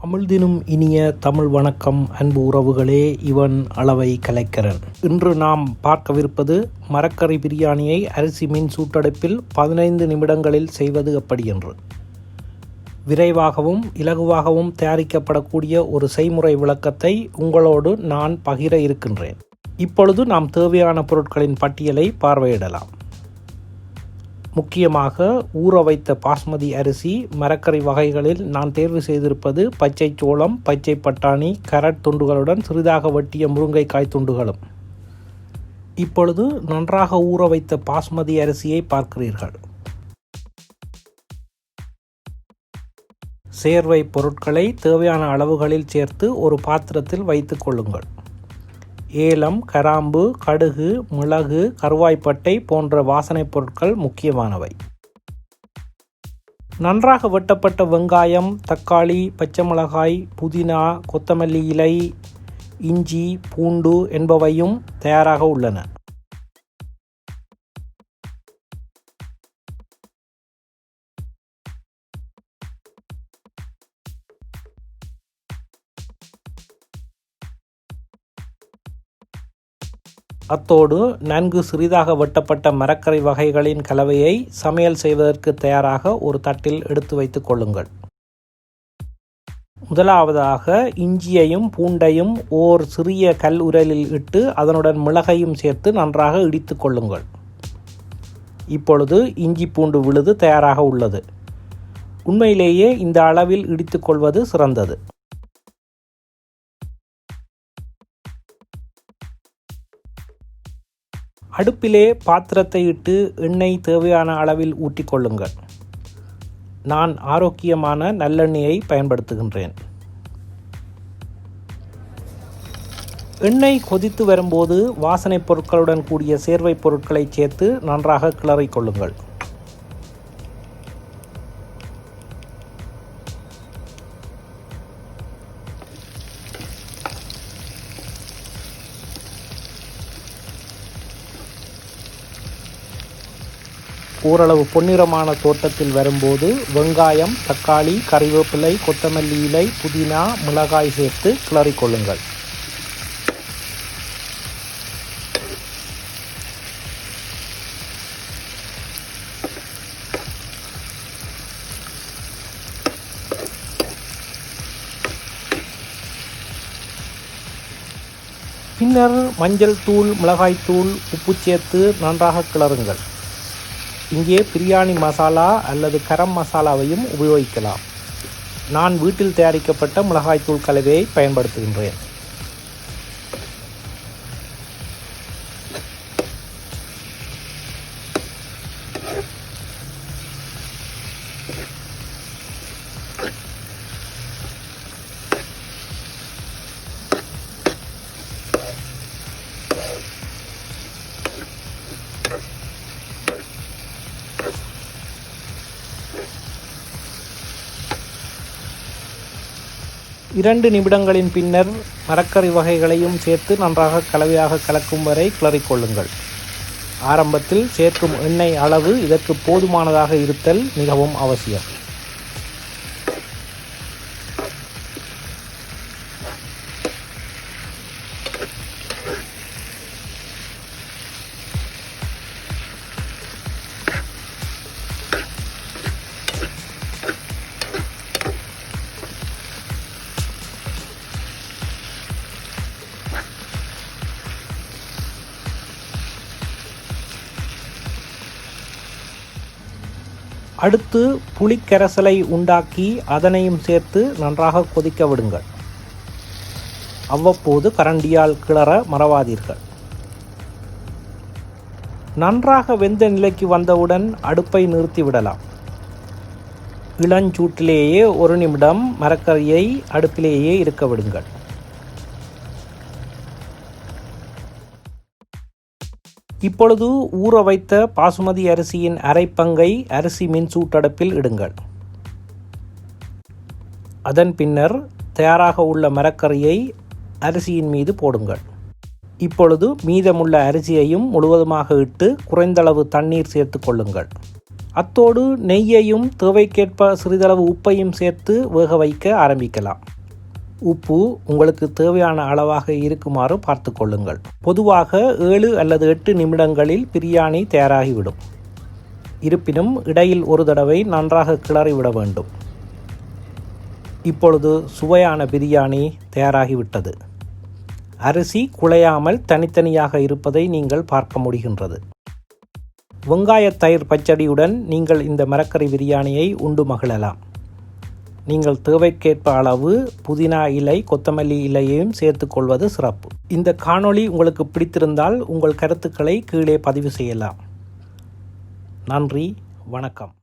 அமிழ்தினும் இனிய தமிழ் வணக்கம் அன்பு உறவுகளே, இவன் அளவை கலைக்கிறன். இன்று நாம் பார்க்கவிருப்பது மரக்கறி பிரியாணியை அரிசி மின் சூட்டடுப்பில் 15 நிமிடங்களில் செய்வது எப்படி என்று. விரைவாகவும் இலகுவாகவும் தயாரிக்கப்படக்கூடிய ஒரு செய்முறை விளக்கத்தை உங்களோடு நான் பகிர இருக்கின்றேன். இப்பொழுது நாம் தேவையான பொருட்களின் பட்டியலை பார்வையிடலாம். முக்கியமாக ஊற வைத்த பாஸ்மதி அரிசி, மரக்கறி வகைகளில் நான் தேர்வு செய்திருப்பது பச்சை சோளம், பச்சை பட்டாணி, கரட் துண்டுகளுடன் சிறிதாக வெட்டிய முருங்கைக்காய் துண்டுகளும். இப்பொழுது நன்றாக ஊற வைத்த பாஸ்மதி அரிசியை பார்க்கிறீர்கள். சேர்வை பொருட்களை தேவையான அளவுகளில் சேர்த்து ஒரு பாத்திரத்தில் வைத்துக் கொள்ளுங்கள். ஏலம், கராம்பு, கடுகு, மிளகு, கருவாய்ப்பட்டை போன்ற வாசனைப் பொருட்கள் முக்கியமானவை. நன்றாக வெட்டப்பட்ட வெங்காயம், தக்காளி, பச்சை மிளகாய், புதினா, கொத்தமல்லி இலை, இஞ்சி, பூண்டு என்பவையும் தயாராக உள்ளன. அத்தோடு நன்கு சிறிதாக வெட்டப்பட்ட மரக்கறி வகைகளின் கலவையை சமையல் செய்வதற்கு தயாராக ஒரு தட்டில் எடுத்து வைத்துக் கொள்ளுங்கள். முதலாவதாக இஞ்சியையும் பூண்டையும் ஓர் சிறிய கல் உரலில் இட்டு அதனுடன் மிளகையும் சேர்த்து நன்றாக இடித்து கொள்ளுங்கள். இப்பொழுது இஞ்சி பூண்டு விழுது தயாராக உள்ளது. உண்மையிலேயே இந்த அளவில் இடித்து கொள்வது சிறந்தது. அடுப்பிலே பாத்திரத்தை இட்டு எண்ணெய் தேவையான அளவில் ஊற்றிக்கொள்ளுங்கள். நான் ஆரோக்கியமான நல்லெண்ணெயை பயன்படுத்துகின்றேன். எண்ணெய் கொதித்து வரும்போது வாசனைப் பொருட்களுடன் கூடிய சேர்வை பொருட்களை சேர்த்து நன்றாக கிளறிக்கொள்ளுங்கள். ஓரளவு பொன்னிறமான தோட்டத்தில் வரும்போது வெங்காயம், தக்காளி, கறிவேப்பிலை, கொத்தமல்லி இலை, புதினா, மிளகாய் சேர்த்து கிளறிக்கொள்ளுங்கள். பின்னர் மஞ்சள் தூள், மிளகாய் தூள், உப்பு சேர்த்து நன்றாக கிளறுங்கள். இங்கே பிரியாணி மசாலா அல்லது கரம் மசாலாவையும் உபயோகிக்கலாம். நான் வீட்டில் தயாரிக்கப்பட்ட மிளகாய்த்தூள் கலவையை பயன்படுத்துகின்றேன். இரண்டு நிமிடங்களின் பின்னர் மரக்கறி வகைகளையும் சேர்த்து நன்றாக கலவையாக கலக்கும் வரை கிளறிக்கொள்ளுங்கள். ஆரம்பத்தில் சேர்க்கும் எண்ணெய் அளவு இதற்கு போதுமானதாக இருத்தல் மிகவும் அவசியம். அடுத்து புளிக்கரைசலை உண்டாக்கி அதனையும் சேர்த்து நன்றாக கொதிக்க விடுங்கள். அவ்வப்போது கரண்டியால் கிளற மறவாதீர்கள். நன்றாக வெந்த நிலைக்கு வந்தவுடன் அடுப்பை நிறுத்திவிடலாம். இளஞ்சூட்டிலேயே 1 நிமிடம் மரக்கறியை அடுப்பிலேயே இருக்க விடுங்கள். இப்பொழுது ஊற வைத்த பாசுமதி அரிசியின் அரைப்பங்கை அரிசி மின் சூட்டடுப்பில் இடுங்கள். அதன் பின்னர் தயாராக உள்ள மரக்கறியை அரிசியின் மீது போடுங்கள். இப்பொழுது மீதமுள்ள அரிசியையும் முழுவதுமாக இட்டு குறைந்தளவு தண்ணீர் சேர்த்து கொள்ளுங்கள். அத்தோடு நெய்யையும் தேவைக்கேற்ப சிறிதளவு உப்பையும் சேர்த்து வேக வைக்க ஆரம்பிக்கலாம். உப்பு உங்களுக்கு தேவையான அளவாக இருக்குமாறு பார்த்து கொள்ளுங்கள். பொதுவாக 7 அல்லது 8 நிமிடங்களில் பிரியாணி தயாராகிவிடும். இருப்பினும் இடையில் ஒரு தடவை நன்றாக கிளறிவிட வேண்டும். இப்பொழுது சுவையான பிரியாணி தயாராகிவிட்டது. அரிசி குழையாமல் தனித்தனியாக இருப்பதை நீங்கள் பார்க்க முடிகின்றது. வெங்காய தயிர் பச்சடியுடன் நீங்கள் இந்த மரக்கறி பிரியாணியை உண்டு மகிழலாம். நீங்கள் தேவைக்கேற்ப அளவு புதினா இலை, கொத்தமல்லி இலையையும் சேர்த்துக்கொள்வது சிறப்பு. இந்த காணொளி உங்களுக்கு பிடித்திருந்தால் உங்கள் கருத்துக்களை கீழே பதிவு செய்யலாம். நன்றி, வணக்கம்.